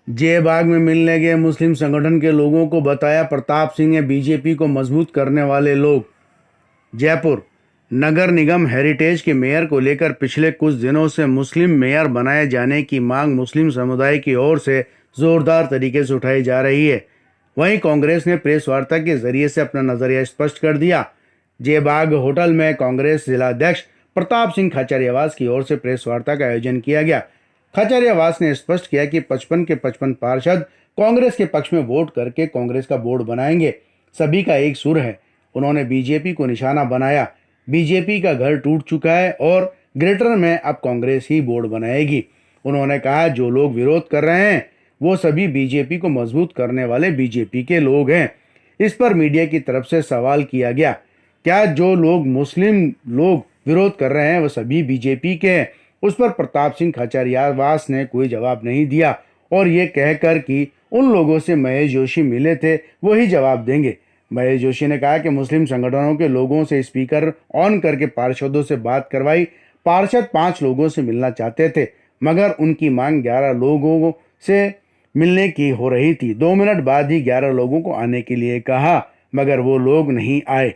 जयबाग में मिलने गए मुस्लिम संगठन के लोगों को बताया प्रताप सिंह ने बीजेपी को मजबूत करने वाले लोग। जयपुर नगर निगम हेरिटेज के मेयर को लेकर पिछले कुछ दिनों से मुस्लिम मेयर बनाए जाने की मांग मुस्लिम समुदाय की ओर से जोरदार तरीके से उठाई जा रही है। वहीं कांग्रेस ने प्रेस वार्ता के जरिए से अपना नजरिया स्पष्ट कर दिया। जयबाग होटल में कांग्रेस जिलाध्यक्ष प्रताप सिंह खाचरियावास की ओर से प्रेस वार्ता का आयोजन किया गया। खाचरियावास ने स्पष्ट किया कि 55 के 55 पार्षद कांग्रेस के पक्ष में वोट करके कांग्रेस का बोर्ड बनाएंगे। सभी का एक सुर है। उन्होंने बीजेपी को निशाना बनाया। बीजेपी का घर टूट चुका है और ग्रेटर में अब कांग्रेस ही बोर्ड बनाएगी। उन्होंने कहा जो लोग विरोध कर रहे हैं वो सभी बीजेपी को मजबूत करने वाले बीजेपी के लोग हैं। इस पर मीडिया की तरफ से सवाल किया गया, क्या जो लोग मुस्लिम लोग विरोध कर रहे हैं वो सभी बीजेपी के हैं? उस पर प्रताप सिंह खाचरियावास ने कोई जवाब नहीं दिया और ये कहकर कि उन लोगों से महेश जोशी मिले थे वही जवाब देंगे। महेश जोशी ने कहा कि मुस्लिम संगठनों के लोगों से स्पीकर ऑन करके पार्षदों से बात करवाई। पार्षद 5 लोगों से मिलना चाहते थे मगर उनकी मांग 11 लोगों से मिलने की हो रही थी। 2 मिनट बाद ही 11 लोगों को आने के लिए कहा मगर वो लोग नहीं आए।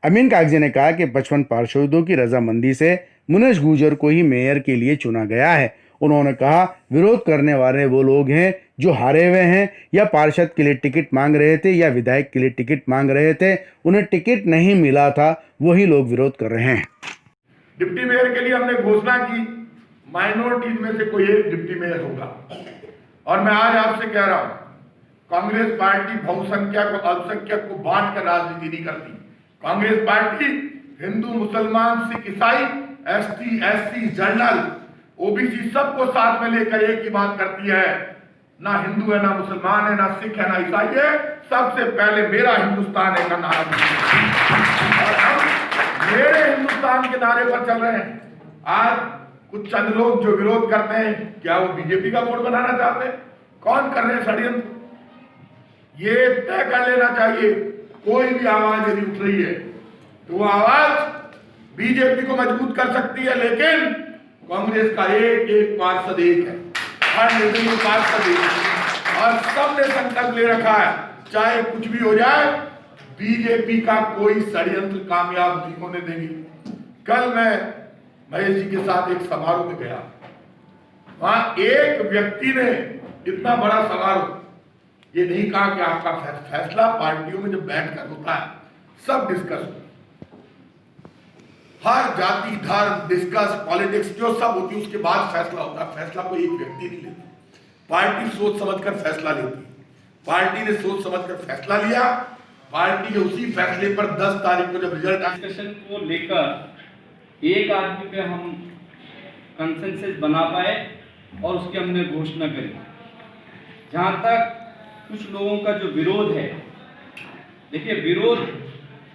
अमीन कागजी ने कहा कि 55 पार्षदों की रजामंदी से मुनेश गुर्जर को ही मेयर के लिए चुना गया है। उन्होंने कहा विरोध करने वाले वो लोग हैं जो हारे हुए हैं या पार्षद के लिए टिकट मांग रहे थे या विधायक के लिए टिकट मांग रहे थे, उन्हें टिकट नहीं मिला था, वही लोग विरोध कर रहे हैं। डिप्टी मेयर के लिए हमने घोषणा की, माइनॉरिटीज में से कोई एक डिप्टी मेयर होगा। और मैं आज आपसे कह रहा हूं, कांग्रेस पार्टी बहुसंख्यक को अल्पसंख्यक को बांट कर राजनीति नहीं करती। कांग्रेस पार्टी हिंदू, मुसलमान, सिख, ईसाई, एसटी, एससी, जनरल, ओबीसी सबको साथ में लेकर एक ही बात करती है। ना हिंदू है, ना मुसलमान है, ना सिख है, ना ईसाई है, सबसे पहले मेरा हिंदुस्तान है का नारा। और हम मेरे हिंदुस्तान के नारे पर चल रहे हैं। आज कुछ चंद लोग जो विरोध करते हैं, क्या वो बीजेपी का बोर्ड बनाना चाहते हैं? कौन कर रहे हैं षड्यंत्र? ये तय कर लेना चाहिए, कोई भी आवाज यदि उठ रही है तो वो आवाज बीजेपी को मजबूत कर सकती है, लेकिन कांग्रेस का एक एक पार्षद एक है, हर निर्दलीय पार्षद एक है और सबने संकल्प ले रखा है चाहे कुछ भी हो जाए बीजेपी का कोई षड्यंत्र कामयाब नहीं होने देंगे। कल मैं महेश जी के साथ एक समारोह में गया, वहां एक व्यक्ति ने इतना बड़ा समारोह ये नहीं कहा कि आपका फैसला पार्टियों में जब बैठकर होता है सब डिस्कस हो, हर जाति, धर्म, डिस्कस, पॉलिटिक्स जो सब होती है उसके बाद फैसला होता है। फैसला कोई एक व्यक्ति नहीं लेता, पार्टी सोच समझकर फैसला लेती। पार्टी ने सोच समझकर फैसला लिया। पार्टी के उसी फैसले पर 10 तारीख को जब रिजल्ट आया, डिस्कशन को लेकर एक आदमी पे हम कंसेंसस बना पाए और उसकी हमने घोषणा करी। जहां तक कुछ लोगों का जो विरोध है, देखिए विरोध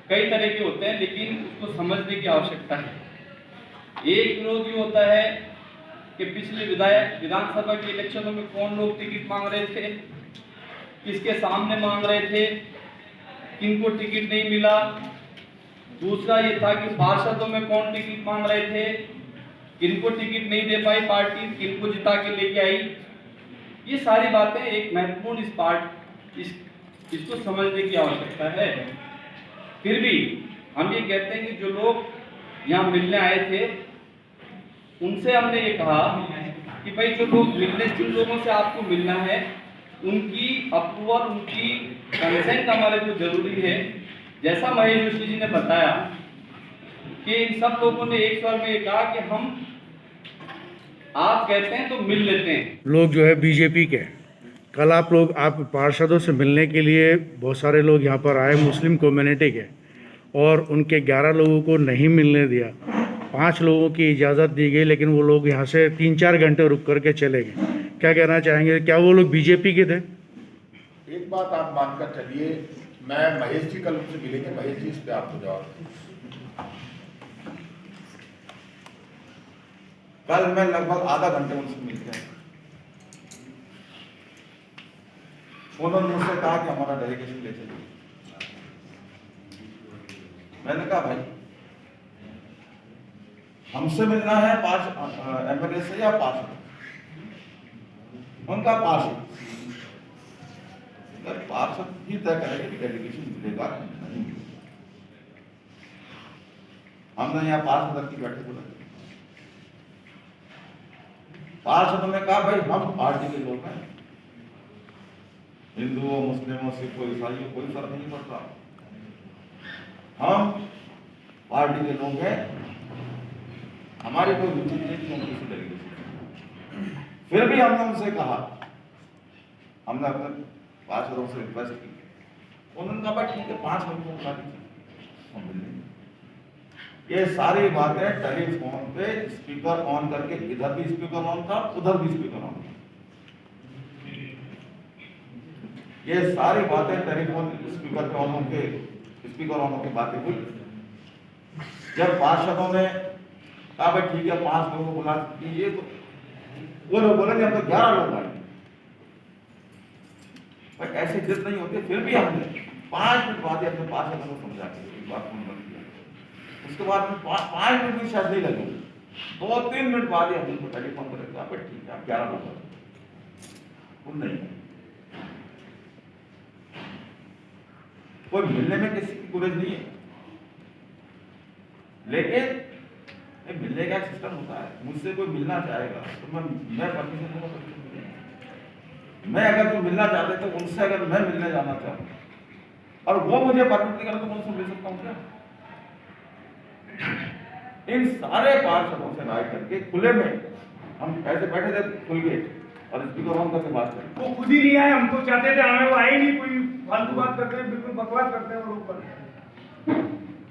कई तरह के होते हैं लेकिन उसको समझने की आवश्यकता है। एक विरोध ये होता है कि पिछले विधानसभा के इलेक्शनों में कौन लोग टिकट मांग रहे थे, किसके सामने मांग रहे थे, किनको टिकट नहीं मिला। दूसरा ये था कि पार्षदों में कौन टिकट मांग रहे थे, किनको टिकट नहीं दे पाई पार्टी, किनको जिता के लेके आई। ये सारी बातें एक महत्वपूर्ण इसको समझने की आवश्यकता है। फिर भी हम ये कहते हैं कि जो लोग यहाँ मिलने आए थे उनसे हमने ये कहा कि भाई जो लोग मिलने, जिन लोगों से आपको मिलना है उनकी अप्रूवल, उनकी कंसेंट हमारे को जरूरी है। जैसा महेश जोशी जी ने बताया कि इन सब लोगों ने एक स्वर में ये कहा कि हम आप कहते हैं तो मिल लेते हैं। लोग जो है बीजेपी के, कल आप पार्षदों से मिलने के लिए बहुत सारे लोग यहाँ पर आए मुस्लिम कम्युनिटी के, और उनके 11 लोगों को नहीं मिलने दिया। 5 लोगों की इजाज़त दी गई लेकिन वो लोग यहाँ से 3-4 घंटे रुक करके चले गए। क्या कहना चाहेंगे, क्या वो लोग बीजेपी के थे? एक बात आप मानकर चलिए, मैं महेश जी कल उनसे मिलेंगे, महेश जी इस पे आपको जवाब दें। कल मैं लगभग आधा घंटे उनसे मिल गया। उन्होंने मुझसे कहा कि हमारा डेलीगेशन ले चलिए। मैंने कहा भाई हमसे मिलना है एमएलए से या पार्षद? उनका पार्षद पार्षद ही तय करेंगे कि डेलीगेशन मिलेगा कि नहीं मिलेगा। हमने यहाँ पार्षद की बैठक बुलाई, पार्षदों ने कहा भाई हम पार्टी के लोग हैं, हिंदुओं मुस्लिमों सिखों ईसाइयों कोई फर्क नहीं पड़ता, हम पार्टी के लोग हैं, हमारी कोई रुचि नहीं कि हम किसी डेलीगेशन। फिर भी हमने उनसे कहा, हमने अपने पार्षदों से रिक्वेस्ट की, उन्होंने कहा भाई ठीक है 5 लोगों को बुला दीजिए, हम मिल लेंगे। ये सारी बातें टेलीफोन पे स्पीकर ऑन करके, इधर भी स्पीकर ऑन था उधर भी स्पीकर ऑन था, ये सारी बातें टेलीफोन स्पीकर पे ऑन होके स्पीकर ऑन होके बातें हुई। जब पार्षदों ने कहा भाई ठीक है 5 लोगों को बुला दीजिए, तो वो लोग बोले हम तो 11 लोग आए, पर ऐसी जिद नहीं होती। फिर भी हमने 5 मिनट बाद ही अपने पार्षदों को समझा के एक बात फोन बंद किया। उसके बाद में 5 मिनट भी शायद नहीं लगे, 2-3 मिनट बाद ही हमने उनको टेलीफोन पर रखा, भाई ठीक है आप 11 लोग उन नहीं कोई मिलने में किसी की गुरेज नहीं है, लेकिन मिलने का सिस्टम होता है। मुझसे कोई मिलना चाहेगा तो मैं परमिशन दूंगा, मैं अगर कोई मिलना चाहते तो उनसे अगर मैं मिलने जाना चाहूँ और वो मुझे परमिशन नहीं करता तो मैं उनसे मिल सकता हूँ क्या? इन सारे पार्षदों से राय करके खुले में हम ऐसे बैठे थे, खुल गए और स्पीकर ऑन करके बात करें। वो खुद ही नहीं आए, हमको चाहते थे हमें, वो आए नहीं, कोई फालतू बात करते हैं, बिल्कुल बकवास करते हैं वो लोग,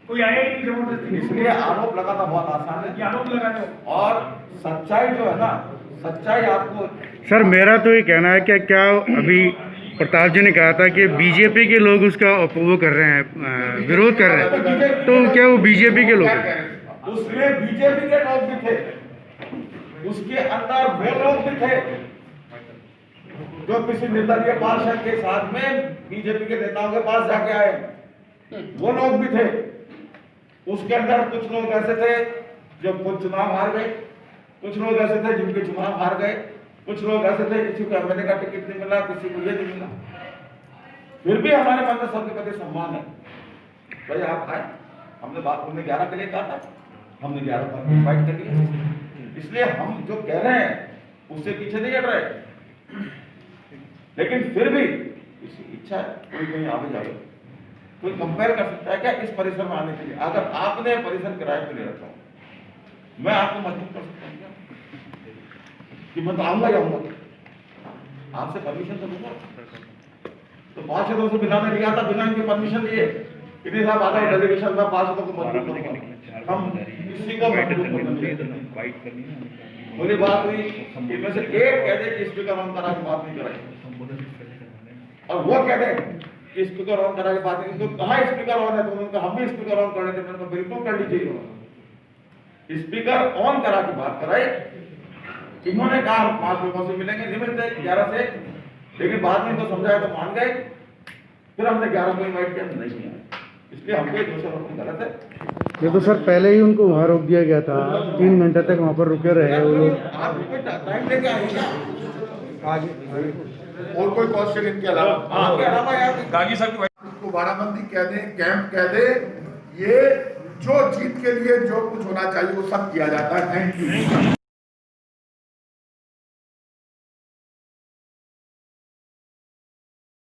कोई आया ही नहीं जबरदस्ती। इसलिए आरोप लगाना बहुत आसान है, ये आरोप लगाने और सच्चाई जो है ना, सच्चाई आपको। सर मेरा तो ये कहना है कि क्या अभी प्रताप जी ने कहा था कि बीजेपी के लोग उसका वो कर रहे हैं, विरोध कर रहे हैं, तो क्या वो बीजेपी के लोग हैं? उसमें बीजेपी के लोग भी थे, उसके अंदर वो लोग भी थे जो किसी निर्दलीय पार्षद के साथ में बीजेपी के नेताओं के पास जाके आए, वो लोग भी थे। उसके अंदर कुछ लोग ऐसे थे जो खुद चुनाव हार गए, कुछ लोग ऐसे थे जिनके चुनाव हार गए, कुछ लोग ऐसे थे किसी को एमएलए का टिकट नहीं मिला, किसी को ये नहीं मिला। फिर भी हमारे मन में सबके प्रति सम्मान है, भाई आप आए, हमने 11 के लिए कहा था, हमने 11 पर फाइट कर लिया। इसलिए हम जो कह रहे हैं उससे पीछे नहीं हट रहे, लेकिन फिर भी किसी इच्छा है कोई कहीं आगे जाए, कोई कंपेयर कर सकता है क्या इस परिसर में आने के लिए? अगर आपने परिसर किराए पे ले रखा हो, मैं आपको मजबूर कर सकता हूँ क्या कि मैं तो आऊंगा ही आऊंगा? आपसे परमिशन तो लूंगा। तो पार्षदों से बिना नहीं आता, बिना इनकी परमिशन लिए इतनी साहब आता है डेलीगेशन में पार्षदों को मजबूर करूंगा, हम किसी को मजबूर करने बोली बात हुई। इनमें से एक कह दे कि स्पीकर ऑन करा के बात नहीं कराई, और वो कह दे कि स्पीकर ऑन करा के बात नहीं, तो कहा स्पीकर ऑन है, तो उन्होंने कहा हम भी स्पीकर ऑन कर रहे थे, मैंने कहा बिल्कुल कर लीजिए। स्पीकर ऑन करा के बात कराई, इन्होंने कहा 5 लोगों से मिलेंगे, लिमिट थे 11 से, लेकिन बाद में इनको समझाया तो मान गए, फिर हमने 11 को इनवाइट किया, नहीं किया। इसलिए हमको ये दोषारोप गलत है। ये तो सर पहले ही उनको वहाँ रोक दिया गया था, 3 घंटे तक वहाँ पर रुके रहे वो लोग। आप टाइम लेके आएंगे और कोई क्वेश्चन इनके अलावा? आपके अलावा यार गागी साहब उसको बाराबंदी कह दे, कैंप कह दे, ये जो जीत के लिए जो कुछ होना चाहिए वो सब किया जाता है। Thank you.